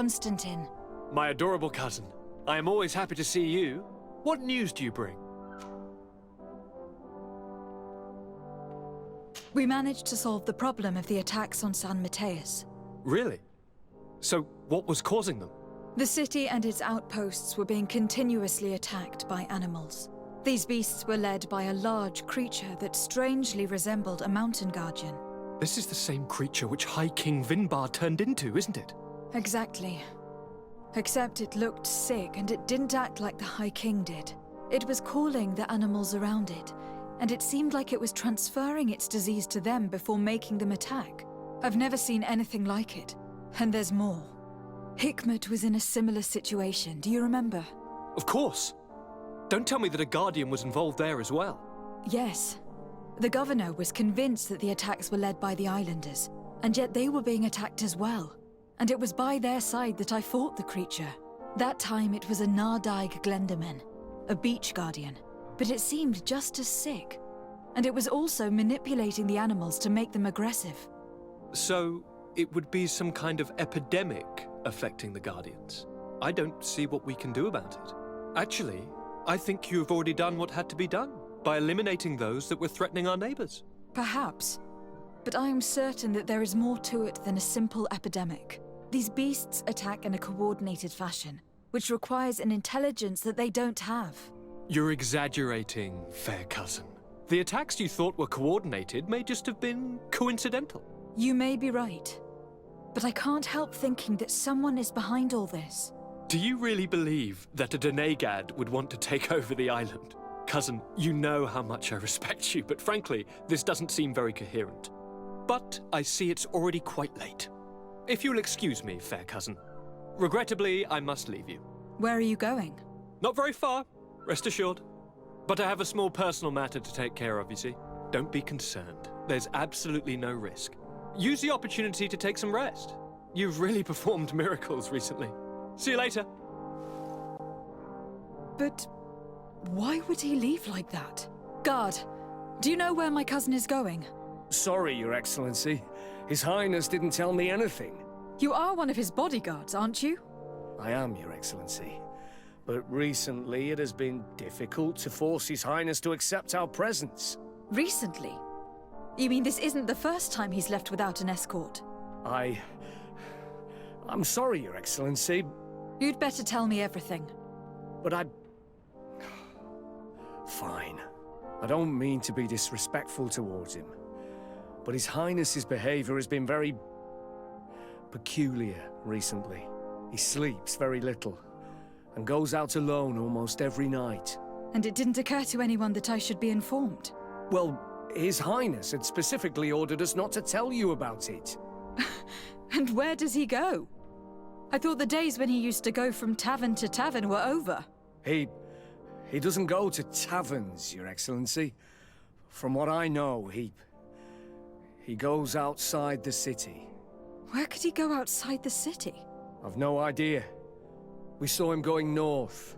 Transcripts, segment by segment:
Constantin. My adorable cousin. I am always happy to see you. What news do you bring? We managed to solve the problem of the attacks on San Mateus. Really? So, what was causing them? The city and its outposts were being continuously attacked by animals. These beasts were led by a large creature that strangely resembled a mountain guardian. This is the same creature which High King Vinbar turned into, isn't it? Exactly. Except it looked sick and it didn't act like the High King did. It was calling the animals around it, and it seemed like it was transferring its disease to them before making them attack. I've never seen anything like it. And there's more. Hikmet was in a similar situation, do you remember? Of course. Don't tell me that a Guardian was involved there as well. Yes. The governor was convinced that the attacks were led by the islanders, and yet they were being attacked as well. And it was by their side that I fought the creature. That time it was a Nardaig Glenderman, a beach guardian, but it seemed just as sick. And it was also manipulating the animals to make them aggressive. So, it would be some kind of epidemic affecting the Guardians. I don't see what we can do about it. Actually, I think you've already done what had to be done, by eliminating those that were threatening our neighbors. Perhaps. But I am certain that there is more to it than a simple epidemic. These beasts attack in a coordinated fashion, which requires an intelligence that they don't have. You're exaggerating, fair cousin. The attacks you thought were coordinated may just have been coincidental. You may be right. But I can't help thinking that someone is behind all this. Do you really believe that a Denegad would want to take over the island? Cousin, you know how much I respect you, but frankly, this doesn't seem very coherent. But I see it's already quite late. If you'll excuse me, fair cousin. Regrettably, I must leave you. Where are you going? Not very far, rest assured. But I have a small personal matter to take care of, you see. Don't be concerned. There's absolutely no risk. Use the opportunity to take some rest. You've really performed miracles recently. See you later. But why would he leave like that? Guard, do you know where my cousin is going? Sorry, Your Excellency. His Highness didn't tell me anything. You are one of his bodyguards, aren't you? I am, Your Excellency. But recently it has been difficult to force His Highness to accept our presence. Recently? You mean this isn't the first time he's left without an escort? I'm sorry, Your Excellency. You'd better tell me everything. But Fine. I don't mean to be disrespectful towards him. But His Highness's behavior has been very peculiar recently. He sleeps very little, and goes out alone almost every night. And it didn't occur to anyone that I should be informed? Well, His Highness had specifically ordered us not to tell you about it. And where does he go? I thought the days when he used to go from tavern to tavern were over. He doesn't go to taverns, Your Excellency. From what I know, he goes outside the city. Where could he go outside the city? I've no idea. We saw him going north.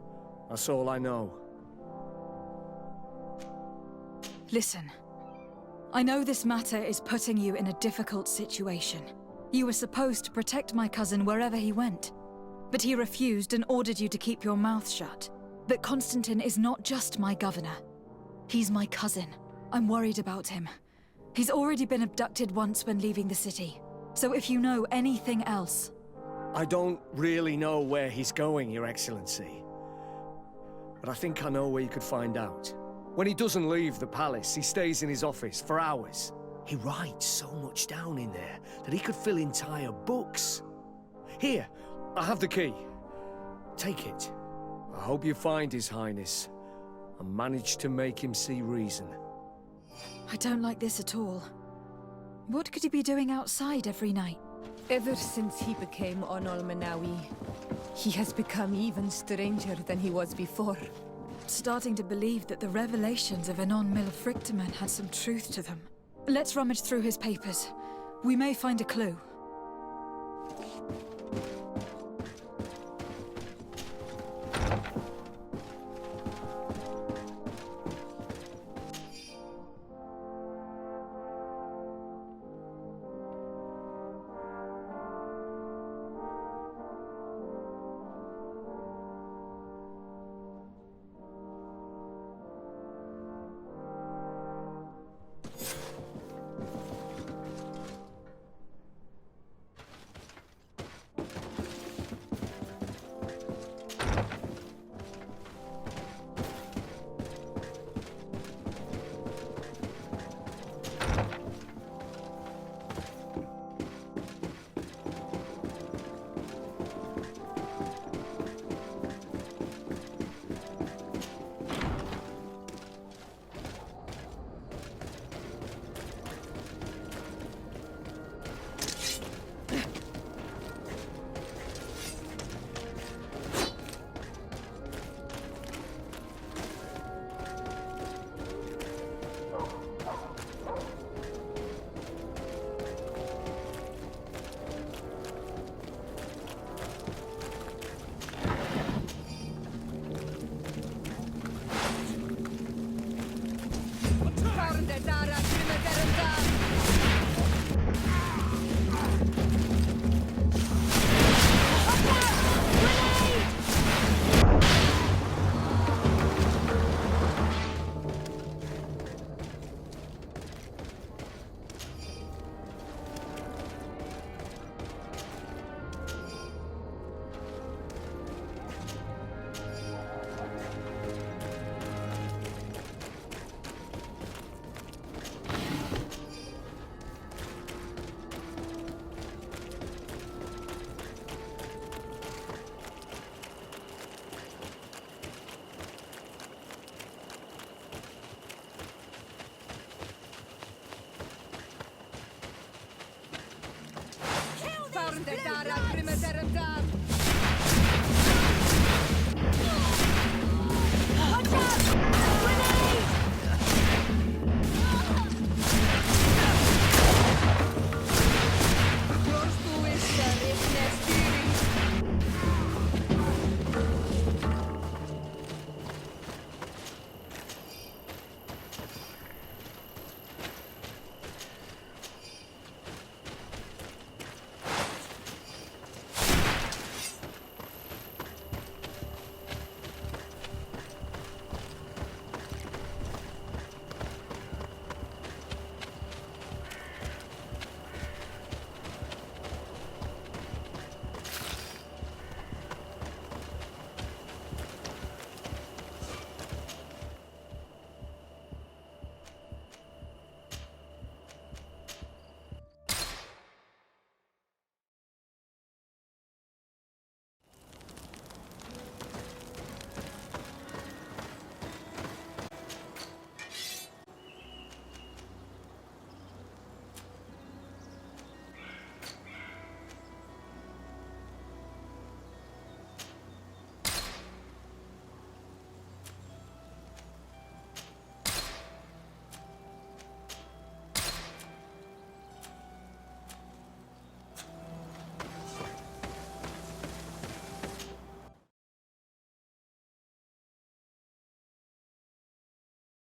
That's all I know. Listen. I know this matter is putting you in a difficult situation. You were supposed to protect my cousin wherever he went. But he refused and ordered you to keep your mouth shut. But Constantin is not just my governor. He's my cousin. I'm worried about him. He's already been abducted once when leaving the city. So if you know anything else... I don't really know where he's going, Your Excellency. But I think I know where you could find out. When he doesn't leave the palace, he stays in his office for hours. He writes so much down in there that he could fill entire books. Here, I have the key. Take it. I hope you find His Highness and manage to make him see reason. I don't like this at all. What could he be doing outside every night? Ever since he became Onol Manawi, he has become even stranger than he was before. Starting to believe that the revelations of Enon Milfrictaman had some truth to them. Let's rummage through his papers. We may find a clue.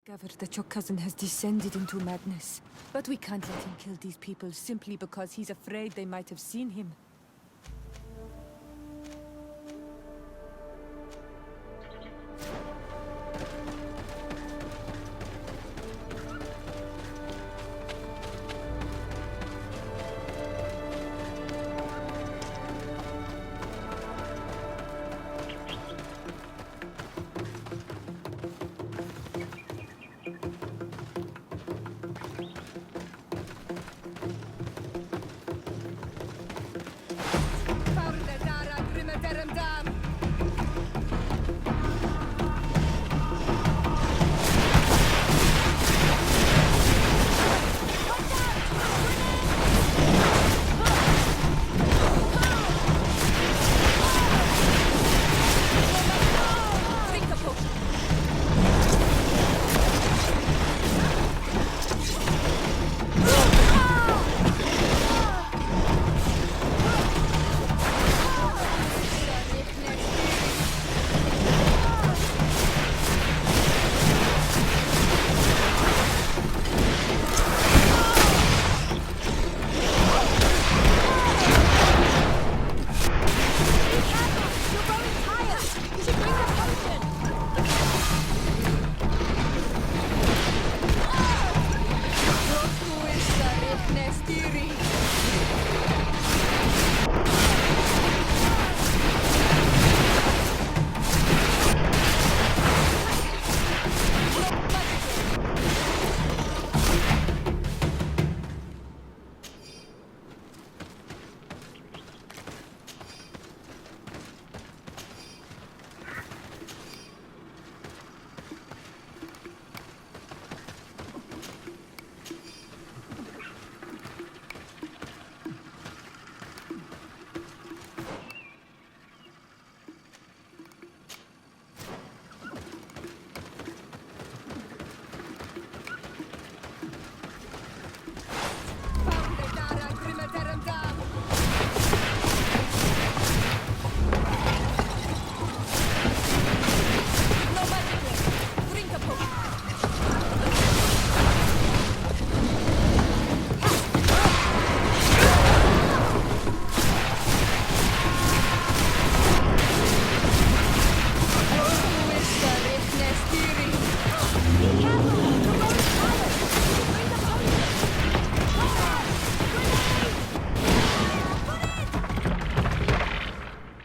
Discovered that your cousin has descended into madness. But we can't let him kill these people simply because he's afraid they might have seen him.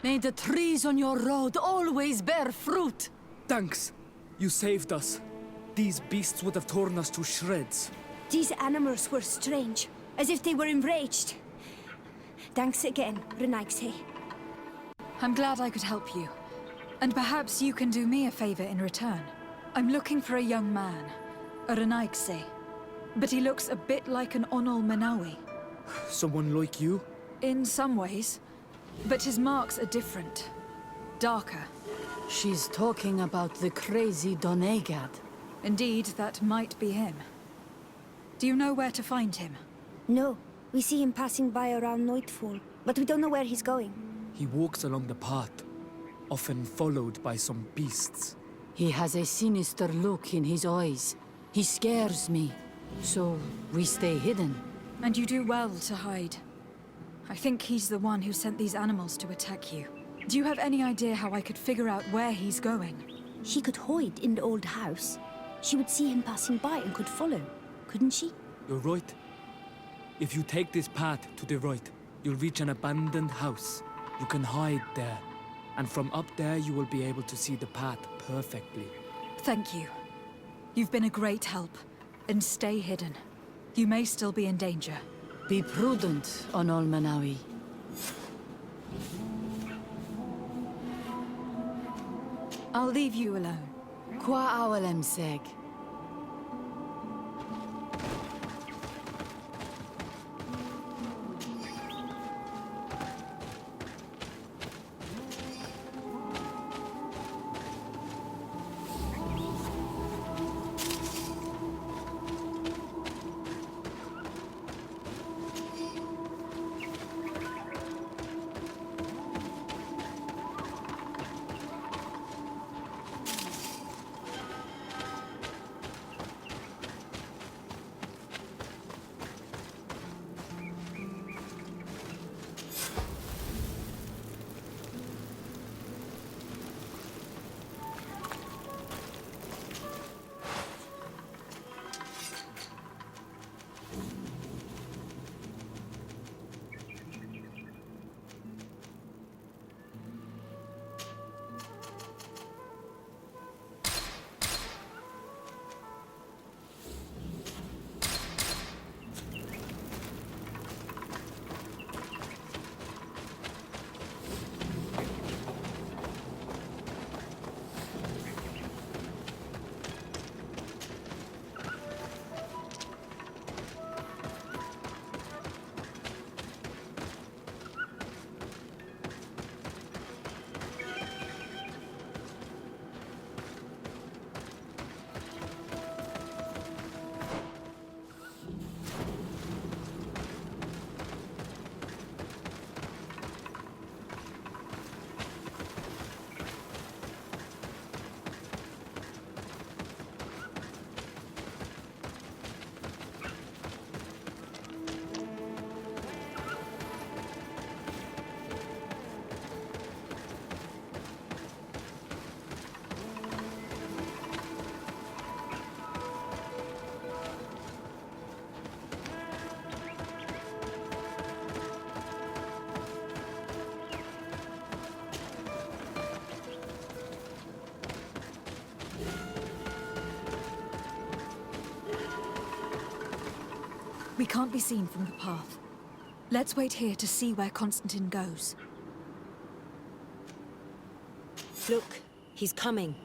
May the trees on your road always bear fruit. Thanks. You saved us. These beasts would have torn us to shreds. These animals were strange, as if they were enraged. Thanks again, Renaigse. I'm glad I could help you. And perhaps you can do me a favor in return. I'm looking for a young man, a Renaigse. But he looks a bit like an Onol Menawi. Someone like you? In some ways. But his marks are different. Darker. She's talking about the crazy Donegad. Indeed, that might be him. Do you know where to find him? No. We see him passing by around nightfall, but we don't know where he's going. He walks along the path, often followed by some beasts. He has a sinister look in his eyes. He scares me. So, we stay hidden. And you do well to hide. I think he's the one who sent these animals to attack you. Do you have any idea how I could figure out where he's going? She could hide in the old house. She would see him passing by and could follow, couldn't she? You're right. If you take this path to the right, you'll reach an abandoned house. You can hide there. And from up there, you will be able to see the path perfectly. Thank you. You've been a great help. And stay hidden. You may still be in danger. Be prudent on Olmanawi. I'll leave you alone. Qua awalem seg. We can't be seen from the path. Let's wait here to see where Constantin goes. Look, he's coming.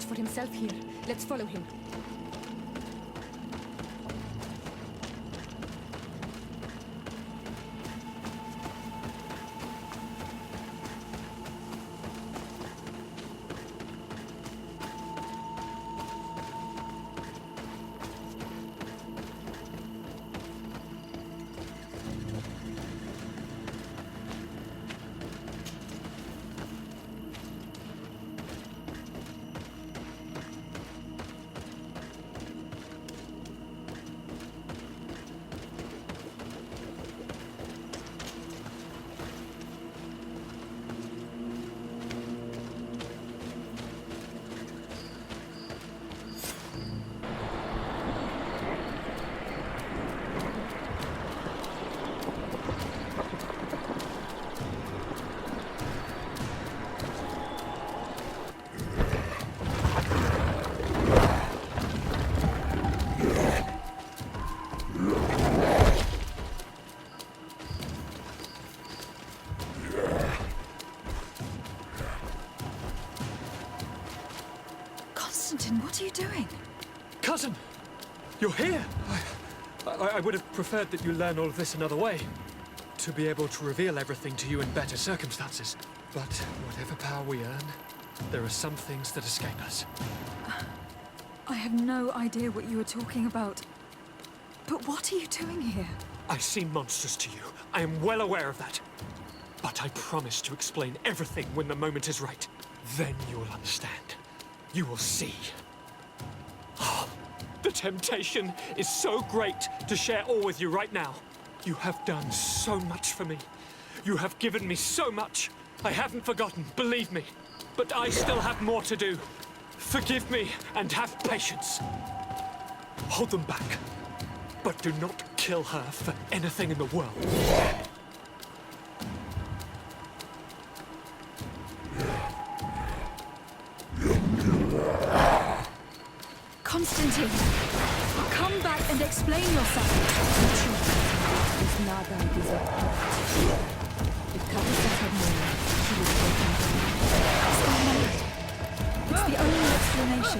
most for himself here. Let's follow him. Constantin, what are you doing? Cousin! You're here! I would have preferred that you learn all of this another way. To be able to reveal everything to you in better circumstances. But whatever power we earn, there are some things that escape us. I have no idea what you were talking about. But what are you doing here? I seem monstrous to you. I am well aware of that. But I promise to explain everything when the moment is right. Then you will understand. You will see. Oh, the temptation is so great to share all with you right now. You have done so much for me. You have given me so much. I haven't forgotten, believe me. But I still have more to do. Forgive me and have patience. Hold them back. But do not kill her for anything in the world. Constantin! Come back and explain yourself! It's not that it is a hurt. If Carissa had known, she would have taken her. It's the only explanation.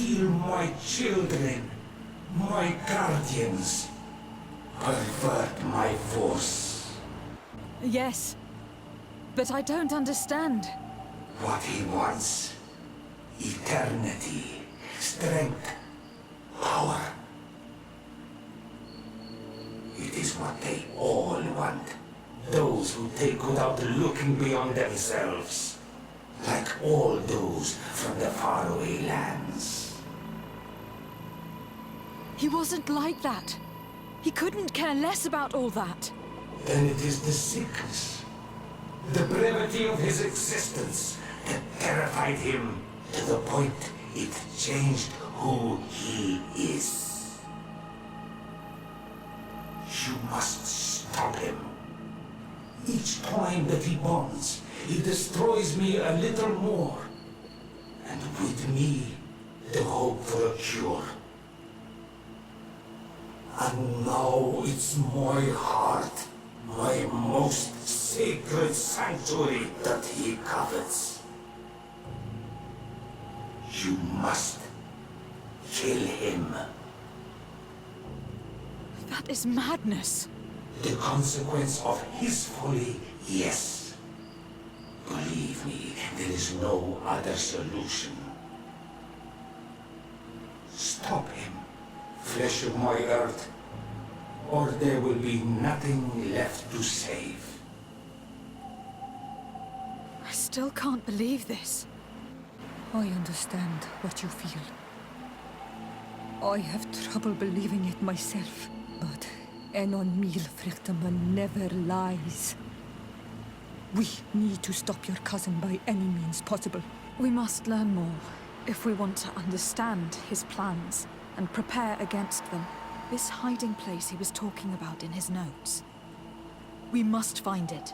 steal my children, my guardians, pervert my force. Yes, but I don't understand. What he wants: eternity, strength, power. It is what they all want. Those who take without looking beyond themselves. Like all those from the faraway lands. He wasn't like that. He couldn't care less about all that. Then it is the sickness, the brevity of his existence that terrified him to the point it changed who he is. You must stop him. Each time that he bonds, he destroys me a little more. And with me, the hope for a cure. And now it's my heart, my most sacred sanctuary that he covets. You must kill him. That is madness. The consequence of his folly, yes. Believe me, there is no other solution. Stop him, flesh of my earth, or there will be nothing left to save. I still can't believe this. I understand what you feel. I have trouble believing it myself, but Enon Mil Frichtaman never lies. We need to stop your cousin by any means possible. We must learn more if we want to understand his plans and prepare against them. This hiding place he was talking about in his notes. We must find it.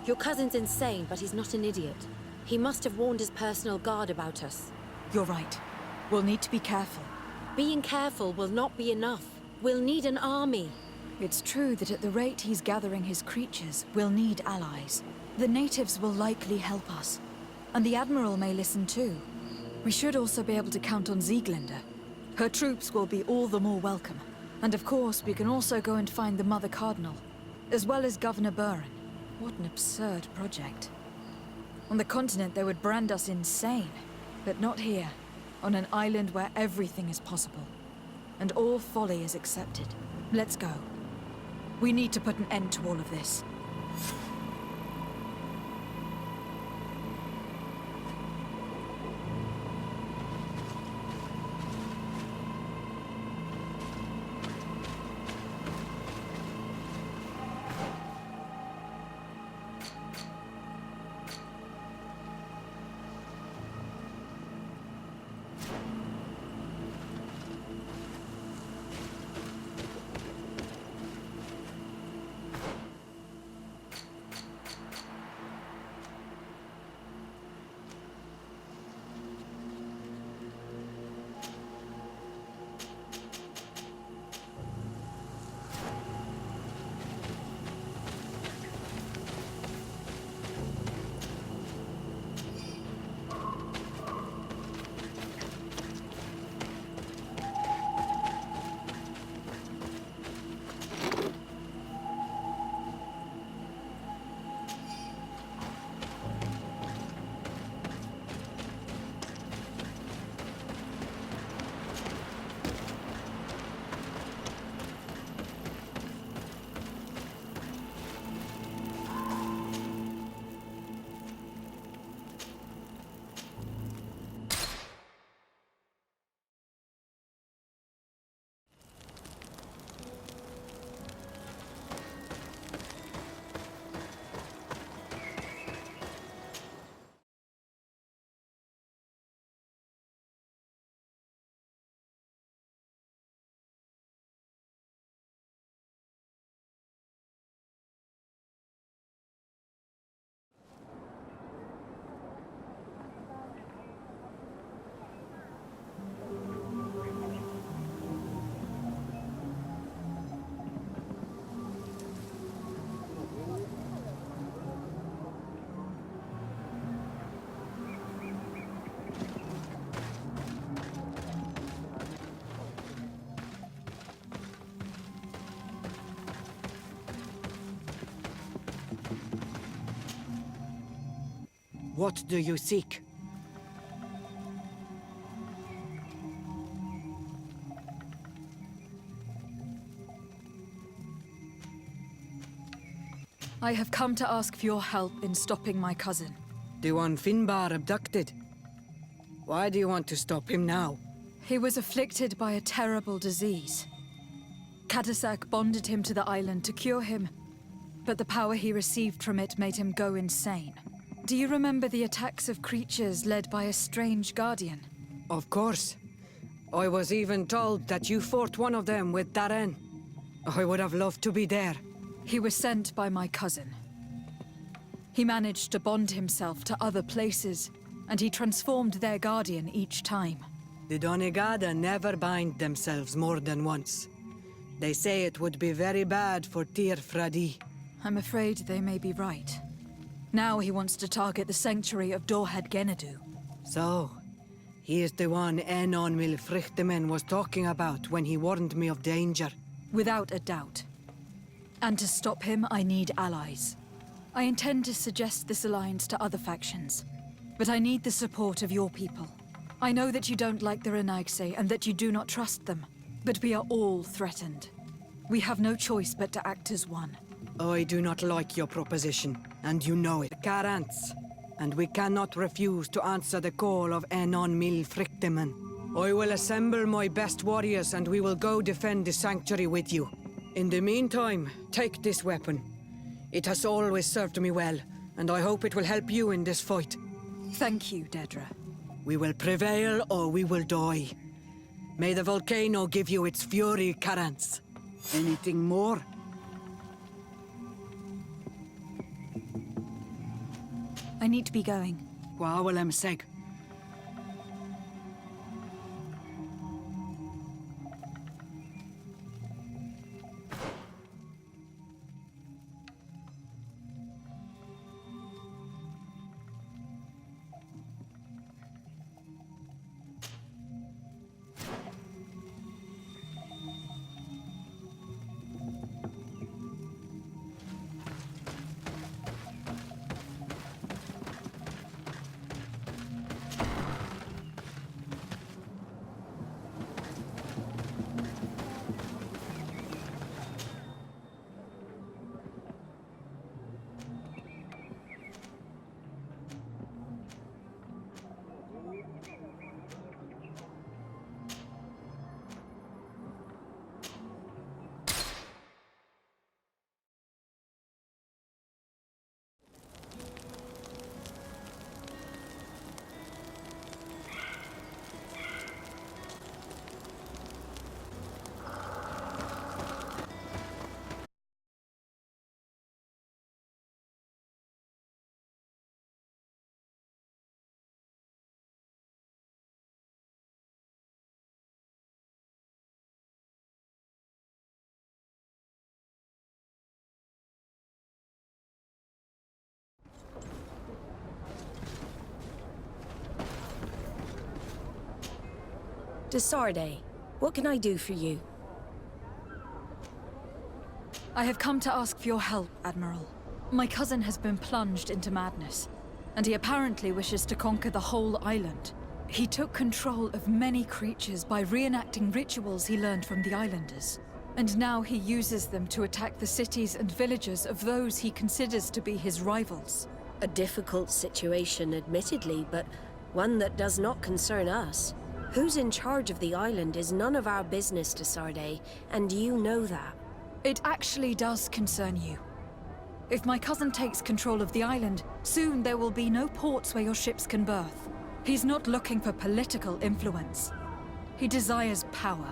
Your cousin's insane, but he's not an idiot. He must have warned his personal guard about us. You're right. We'll need to be careful. Being careful will not be enough. We'll need an army. It's true that at the rate he's gathering his creatures, we'll need allies. The natives will likely help us. And the Admiral may listen too. We should also be able to count on Sieglinde. Her troops will be all the more welcome. And of course, we can also go and find the Mother Cardinal, as well as Governor Buren. What an absurd project. On the continent, they would brand us insane. But not here, on an island where everything is possible. And all folly is accepted. Let's go. We need to put an end to all of this. What do you seek? I have come to ask for your help in stopping my cousin. The one Finbar abducted. Why do you want to stop him now? He was afflicted by a terrible disease. Katasak bonded him to the island to cure him, but the power he received from it made him go insane. Do you remember the attacks of creatures led by a strange guardian? Of course. I was even told that you fought one of them with Darren. I would have loved to be there. He was sent by my cousin. He managed to bond himself to other places, and he transformed their guardian each time. The Donegada never bind themselves more than once. They say it would be very bad for Tir Fradi. I'm afraid they may be right. Now he wants to target the sanctuary of Dorhead Genadu. So, he is the one Enon Milfrichtemen was talking about when he warned me of danger. Without a doubt. And to stop him, I need allies. I intend to suggest this alliance to other factions, but I need the support of your people. I know that you don't like the Renaigse and that you do not trust them, but we are all threatened. We have no choice but to act as one. I do not like your proposition, and you know it. Carants, and we cannot refuse to answer the call of Enon Milfrichtemen. I will assemble my best warriors and we will go defend the sanctuary with you. In the meantime, take this weapon. It has always served me well, and I hope it will help you in this fight. Thank you, Dedra. We will prevail or we will die. May the volcano give you its fury, Carants. Anything more? I need to be going. Gwawalem seg. Desarde, what can I do for you? I have come to ask for your help, Admiral. My cousin has been plunged into madness, and he apparently wishes to conquer the whole island. He took control of many creatures by reenacting rituals he learned from the islanders. And now he uses them to attack the cities and villages of those he considers to be his rivals. A difficult situation, admittedly, but one that does not concern us. Who's in charge of the island is none of our business, Desarde, and you know that. It actually does concern you. If my cousin takes control of the island, soon there will be no ports where your ships can berth. He's not looking for political influence. He desires power.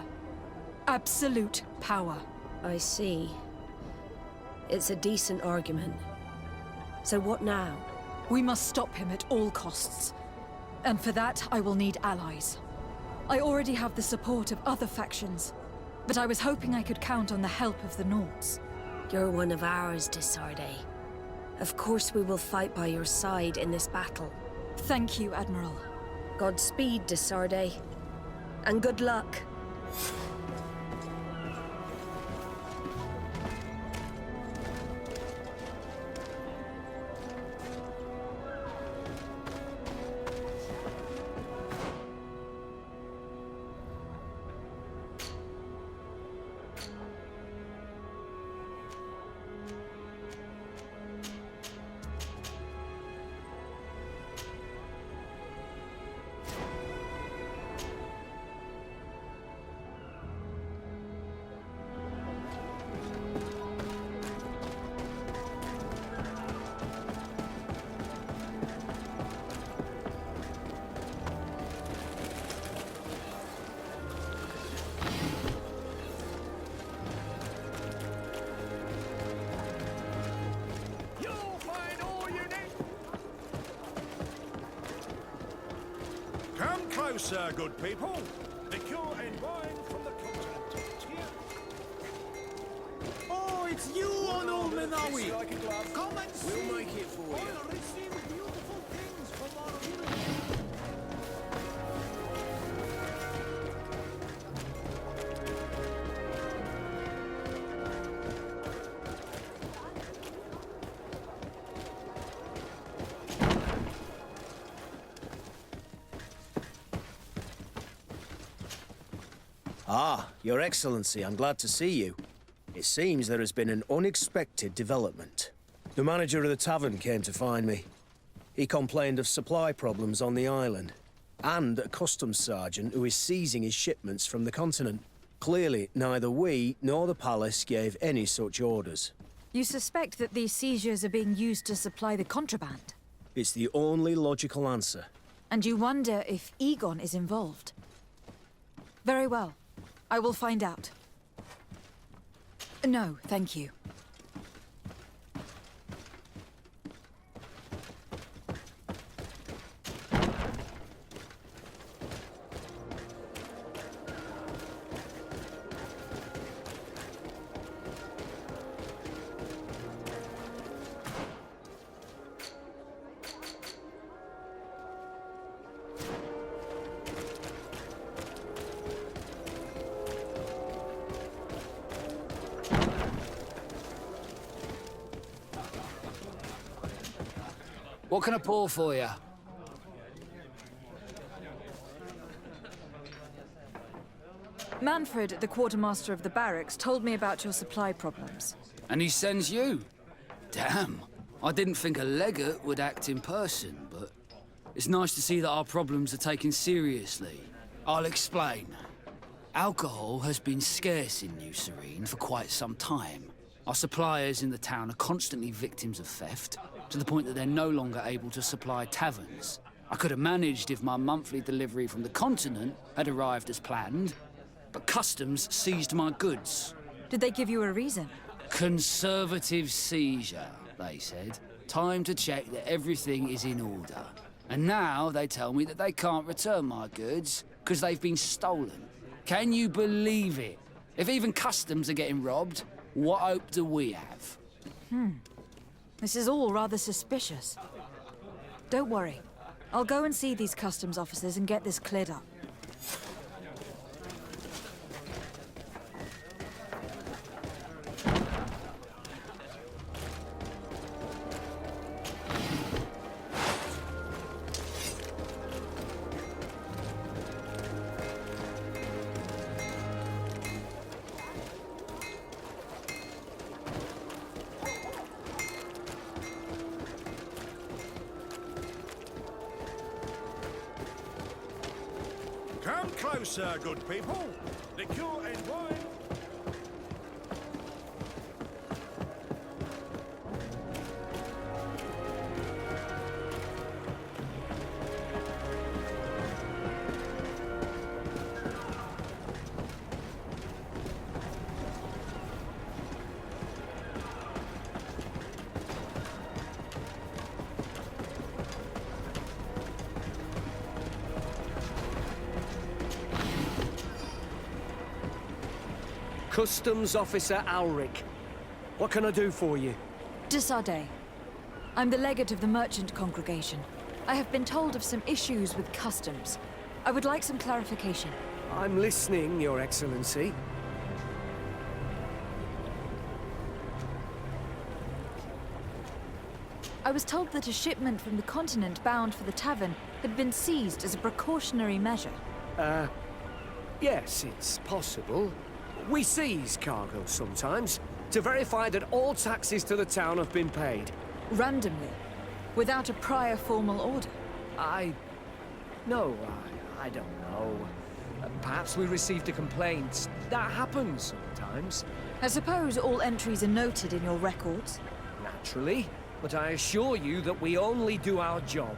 Absolute power. I see. It's a decent argument. So what now? We must stop him at all costs. And for that, I will need allies. I already have the support of other factions, but I was hoping I could count on the help of the Nords. You're one of ours, Desarde. Of course we will fight by your side in this battle. Thank you, Admiral. Godspeed, Desarde. And good luck. closer, good people. Liquor and wine from the continent. Oh, it's you on Old Menawi! Come and see! We'll make it for you. I'll receive beautiful things from our village. Ah, Your Excellency, I'm glad to see you. It seems there has been an unexpected development. The manager of the tavern came to find me. He complained of supply problems on the island, and a customs sergeant who is seizing his shipments from the continent. Clearly, neither we nor the palace gave any such orders. You suspect that these seizures are being used to supply the contraband? It's the only logical answer. And you wonder if Egon is involved? Very well. I will find out. No, thank you. What can I pour for you? Manfred, the quartermaster of the barracks, told me about your supply problems. And he sends you? Damn. I didn't think a legate would act in person, but it's nice to see that our problems are taken seriously. I'll explain. Alcohol has been scarce in New Serene for quite some time. Our suppliers in the town are constantly victims of theft, to the point that they're no longer able to supply taverns. I could have managed if my monthly delivery from the continent had arrived as planned, but customs seized my goods. Did they give you a reason? Conservative seizure, they said. Time to check that everything is in order. And now they tell me that they can't return my goods because they've been stolen. Can you believe it? If even customs are getting robbed, what hope do we have? This is all rather suspicious. Don't worry. I'll go and see these customs officers and get this cleared up. Come closer, good people. Liquor and wine. Customs Officer Alric. What can I do for you? De Sardet. I'm the legate of the merchant congregation. I have been told of some issues with customs. I would like some clarification. I'm listening, Your Excellency. I was told that a shipment from the continent bound for the tavern had been seized as a precautionary measure. Yes, it's possible. We seize cargo sometimes, to verify that all taxes to the town have been paid. Randomly, without a prior formal order. No, I don't know. Perhaps we received a complaint. That happens sometimes. I suppose all entries are noted in your records? Naturally, but I assure you that we only do our job.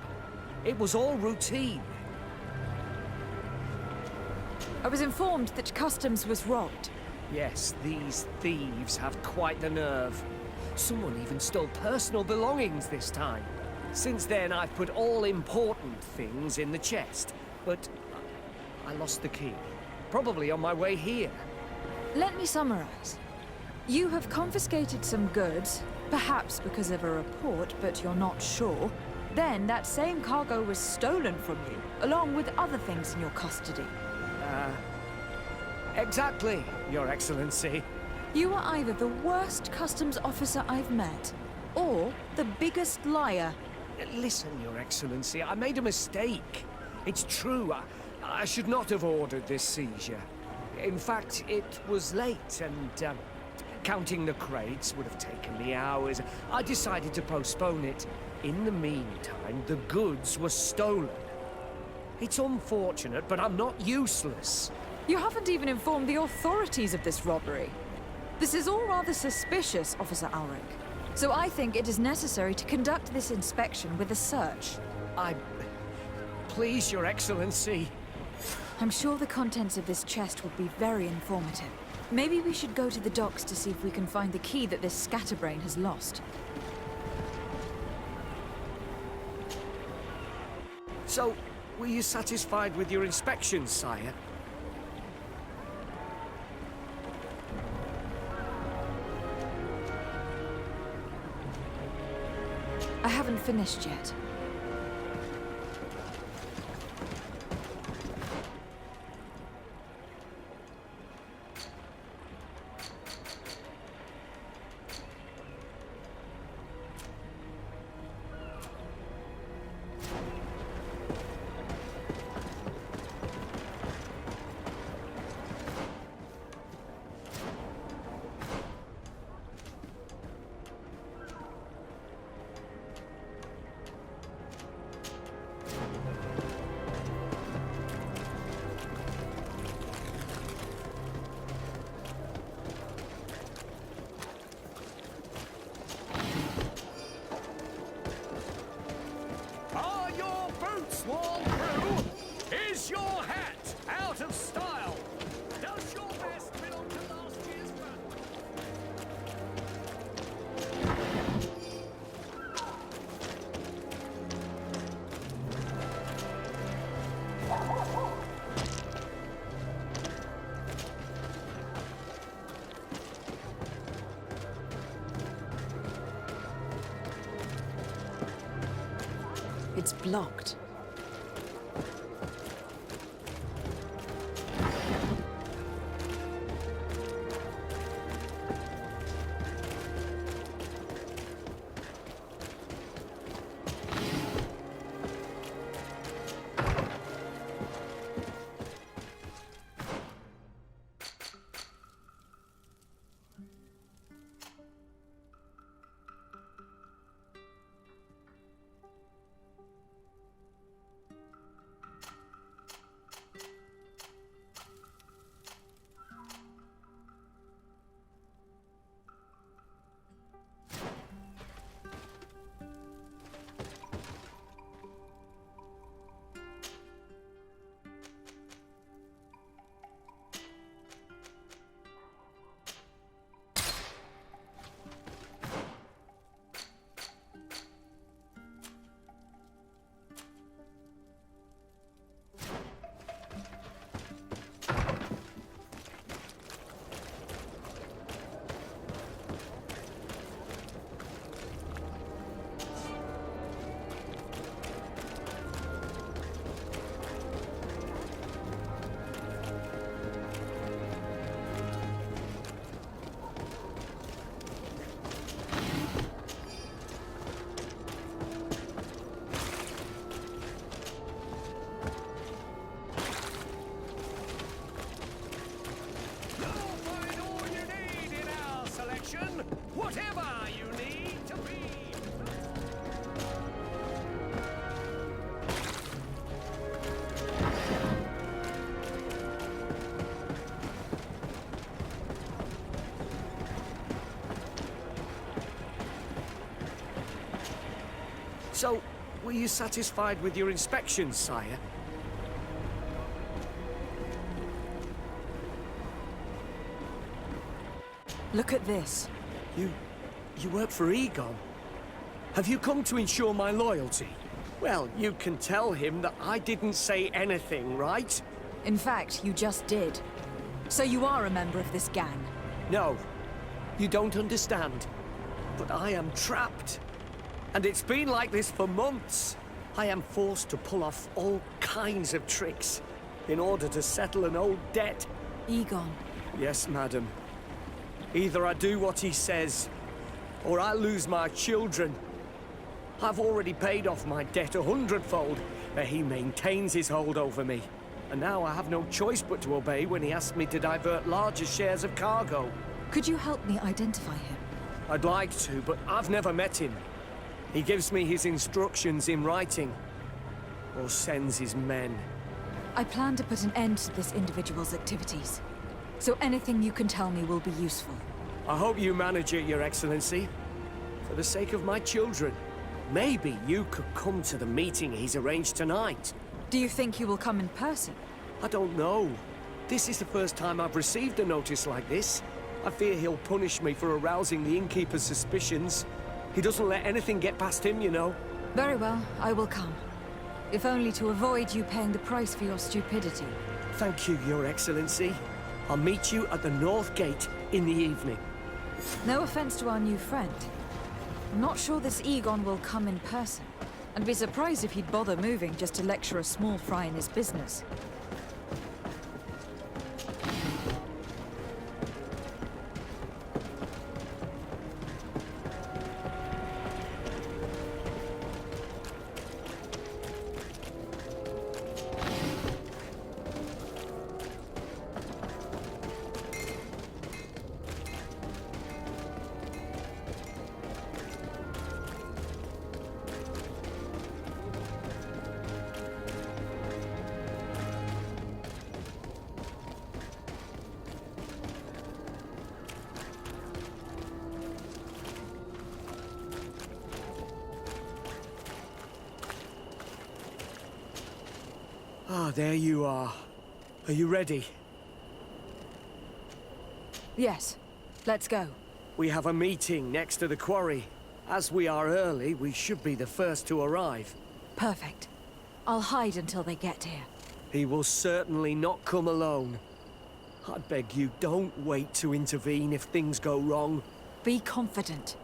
It was all routine. I was informed that customs was robbed. Yes, these thieves have quite the nerve. Someone even stole personal belongings this time. Since then, I've put all important things in the chest. But I lost the key. Probably on my way here. Let me summarize. You have confiscated some goods, perhaps because of a report, but you're not sure. Then that same cargo was stolen from you, along with other things in your custody. Exactly, Your Excellency. You are either the worst customs officer I've met, or the biggest liar. Listen, Your Excellency, I made a mistake. It's true, I should not have ordered this seizure. In fact, it was late, and counting the crates would have taken me hours. I decided to postpone it. In the meantime, the goods were stolen. It's unfortunate, but I'm not useless. You haven't even informed the authorities of this robbery. This is all rather suspicious, Officer Ulrich. So I think it is necessary to conduct this inspection with a search. Please, Your Excellency. I'm sure the contents of this chest would be very informative. Maybe we should go to the docks to see if we can find the key that this scatterbrain has lost. So, were you satisfied with your inspection, sire? I haven't finished yet. Are your boots worn through? Is your hat out of style? Does your vest belong to last year's brand? It's blocked. Whatever you need to be. So, were you satisfied with your inspection, sire? Look at this. You work for Egon? Have you come to ensure my loyalty? Well, you can tell him that I didn't say anything, right? In fact, you just did. So you are a member of this gang? No, you don't understand. But I am trapped. And it's been like this for months. I am forced to pull off all kinds of tricks in order to settle an old debt. Egon. Yes, madam. Either I do what he says, or I lose my children. I've already paid off my debt 100-fold, but he maintains his hold over me. And now I have no choice but to obey when he asks me to divert larger shares of cargo. Could you help me identify him? I'd like to, but I've never met him. He gives me his instructions in writing, or sends his men. I plan to put an end to this individual's activities. So anything you can tell me will be useful. I hope you manage it, Your Excellency. For the sake of my children, maybe you could come to the meeting he's arranged tonight. Do you think he will come in person? I don't know. This is the first time I've received a notice like this. I fear he'll punish me for arousing the innkeeper's suspicions. He doesn't let anything get past him, you know. Very well, I will come. If only to avoid you paying the price for your stupidity. Thank you, Your Excellency. I'll meet you at the North Gate in the evening. No offense to our new friend. I'm not sure this Egon will come in person. I'd be surprised if he'd bother moving just to lecture a small fry in his business. Ah, there you are. Are you ready? Yes, let's go. We have a meeting next to the quarry. As we are early, we should be the first to arrive. Perfect. I'll hide until they get here. He will certainly not come alone. I beg you, don't wait to intervene if things go wrong. Be confident.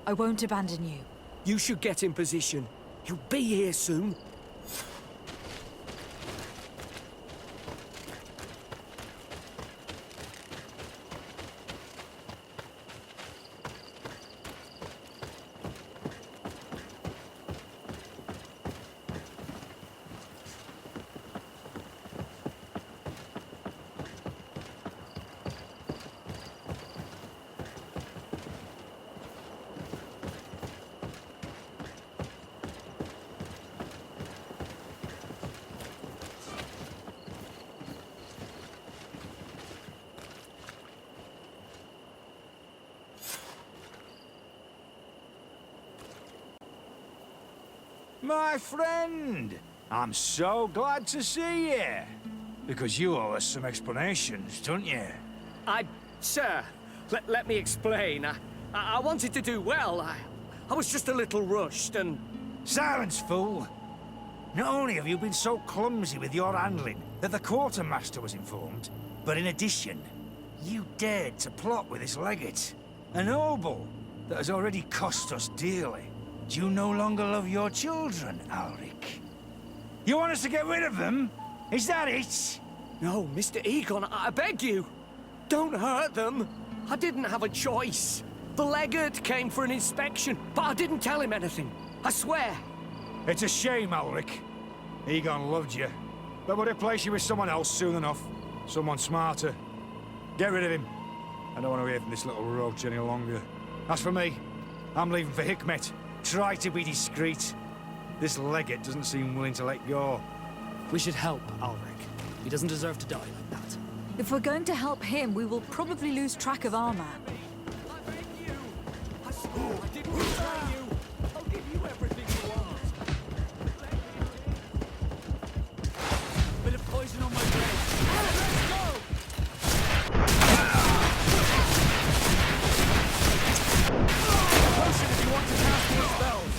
I won't abandon you. You should get in position. He'll be here soon. My friend, I'm so glad to see you. Because you owe us some explanations, don't you? Sir, let me explain. I wanted to do well. I was just a little rushed and... Silence, fool! Not only have you been so clumsy with your handling that the quartermaster was informed, but in addition, you dared to plot with this legate. A noble that has already cost us dearly. Do you no longer love your children, Alric? You want us to get rid of them? Is that it? No, Mr. Egon, I beg you. Don't hurt them. I didn't have a choice. The legate came for an inspection, but I didn't tell him anything. I swear. It's a shame, Alric. Egon loved you, but would replace you with someone else soon enough. Someone smarter. Get rid of him. I don't want to hear from this little roach any longer. As for me, I'm leaving for Hikmet. Try to be discreet. This legate doesn't seem willing to let go. We should help Alric. He doesn't deserve to die like that. If we're going to help him, we will probably lose track of our man. I beg you. I swore I didn't betray you. I'll give you everything you ask. Bit of poison on my blade. Let's go! Potion if you want to cast more spells.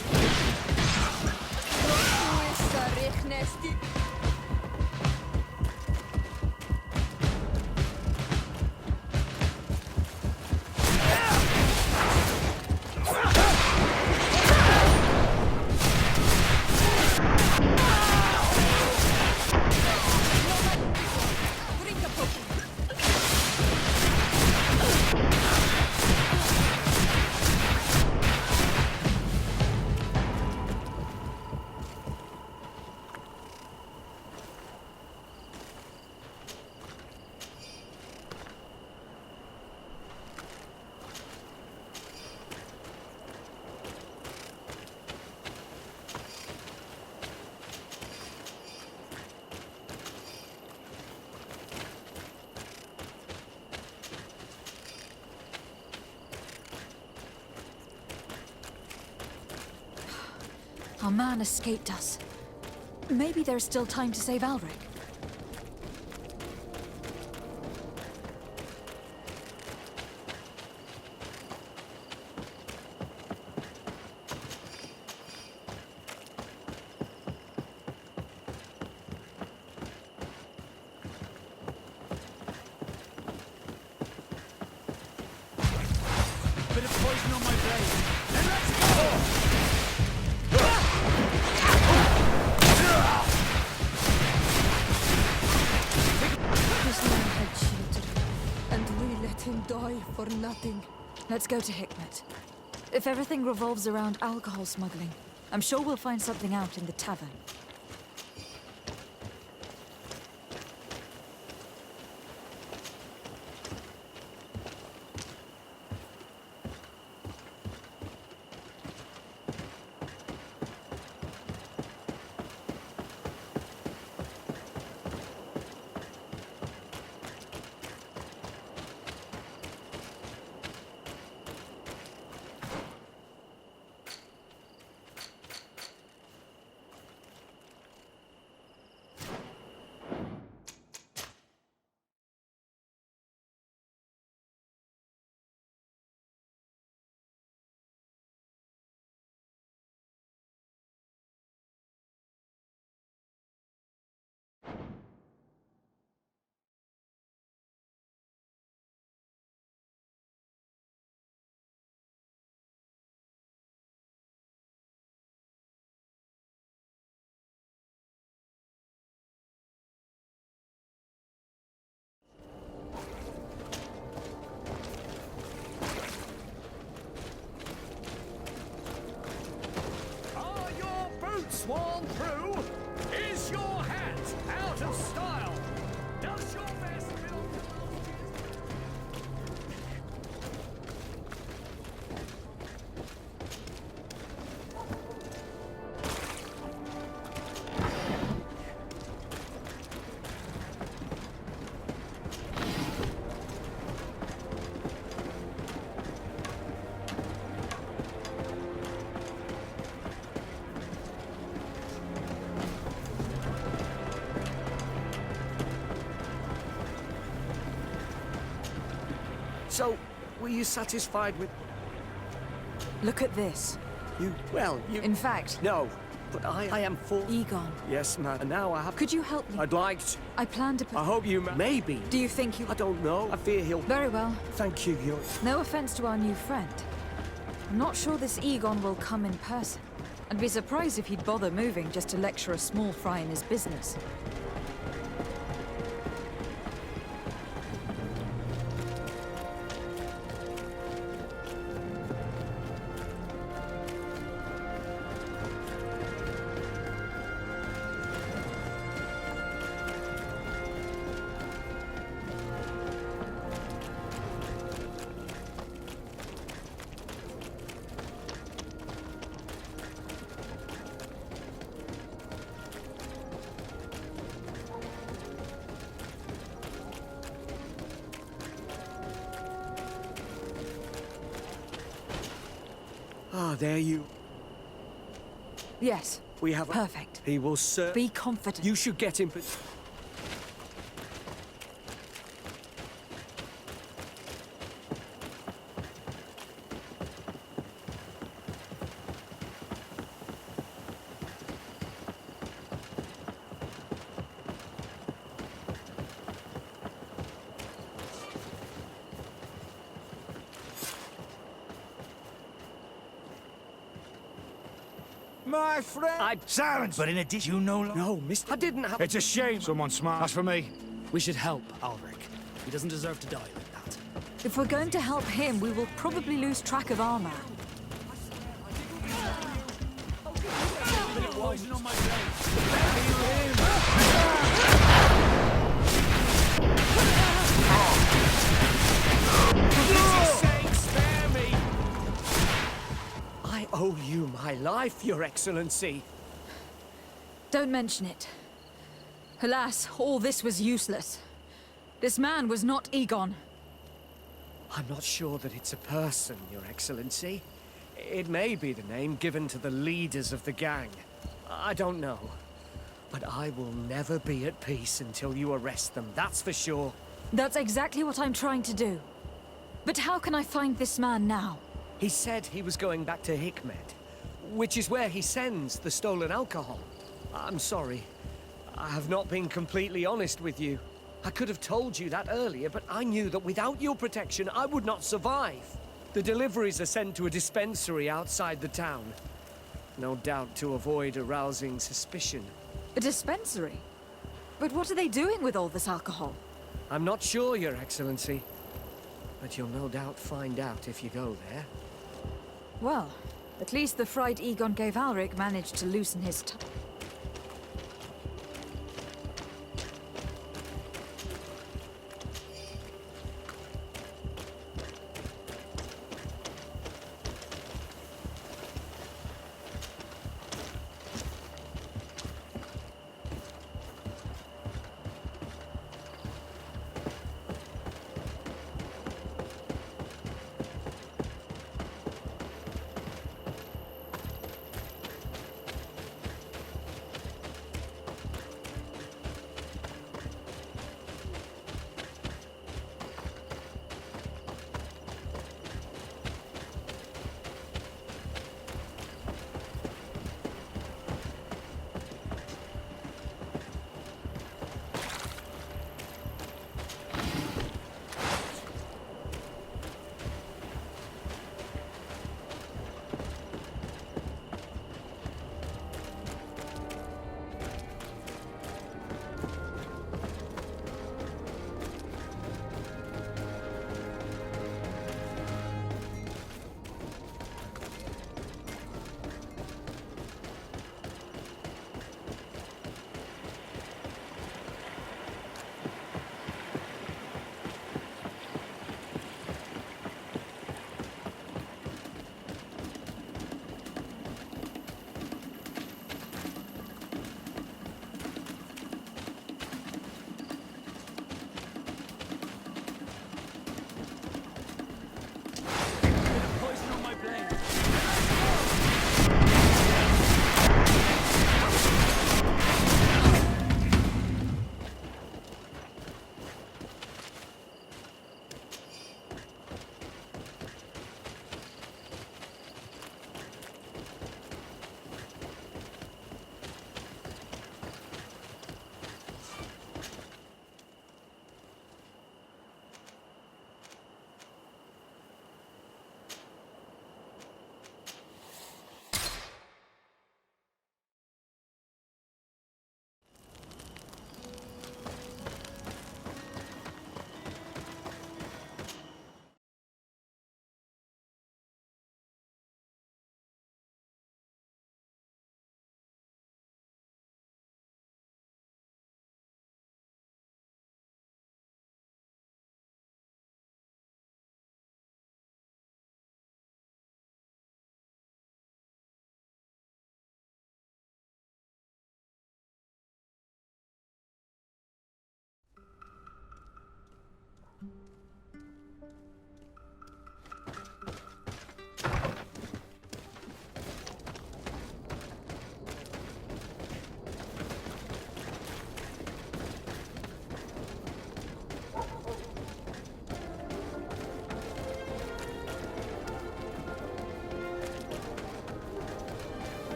Our man escaped us. Maybe there's still time to save Alric. Bit of poison on my blade. Then let's go! This man had children, and we let him die for nothing. Let's go to Hikmet. If everything revolves around alcohol smuggling, I'm sure we'll find something out in the tavern. Sworn through? Is your hat out of style? Does your best build... So, were you satisfied with... Look at this. Well, In fact... No, but I am full... Egon. Yes, ma'am. And now I have... Could you help me? I'd like to. I plan to put... I hope you... Maybe. Do you think you... I don't know. I fear he'll... Very well. Thank you, you're... No offense to our new friend. I'm not sure this Egon will come in person. I'd be surprised if he'd bother moving just to lecture a small fry in his business. Ah, there you... Yes. We have... Perfect. He will Be confident. You should get him... My friend! Silence! But in addition, you know... No, mister... I didn't have... It's a shame someone smart. As for me... We should help Alric. He doesn't deserve to die like that. If we're going to help him, we will probably lose track of our man. Bit of poison on my blade. I owe you my life, Your Excellency. Don't mention it. Alas, all this was useless. This man was not Egon. I'm not sure that it's a person, Your Excellency. It may be the name given to the leaders of the gang. I don't know. But I will never be at peace until you arrest them, that's for sure. That's exactly what I'm trying to do. But how can I find this man now? He said he was going back to Hikmet, which is where he sends the stolen alcohol. I'm sorry. I have not been completely honest with you. I could have told you that earlier, but I knew that without your protection, I would not survive. The deliveries are sent to a dispensary outside the town. No doubt to avoid arousing suspicion. A dispensary? But what are they doing with all this alcohol? I'm not sure, Your Excellency. But you'll no doubt find out if you go there. Well, at least the fright Egon gave Alric managed to loosen his tongue.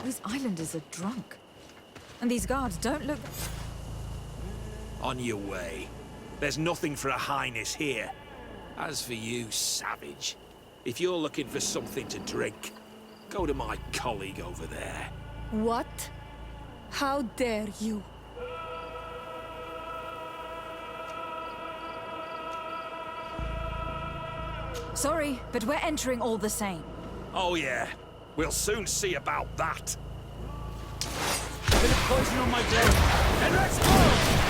These islanders are drunk. And these guards don't look... On your way. There's nothing for a highness here. As for you, savage, if you're looking for something to drink, go to my colleague over there. What? How dare you? Sorry, but we're entering all the same. Oh yeah, we'll soon see about that. Bit of poison on my blade, and let's go!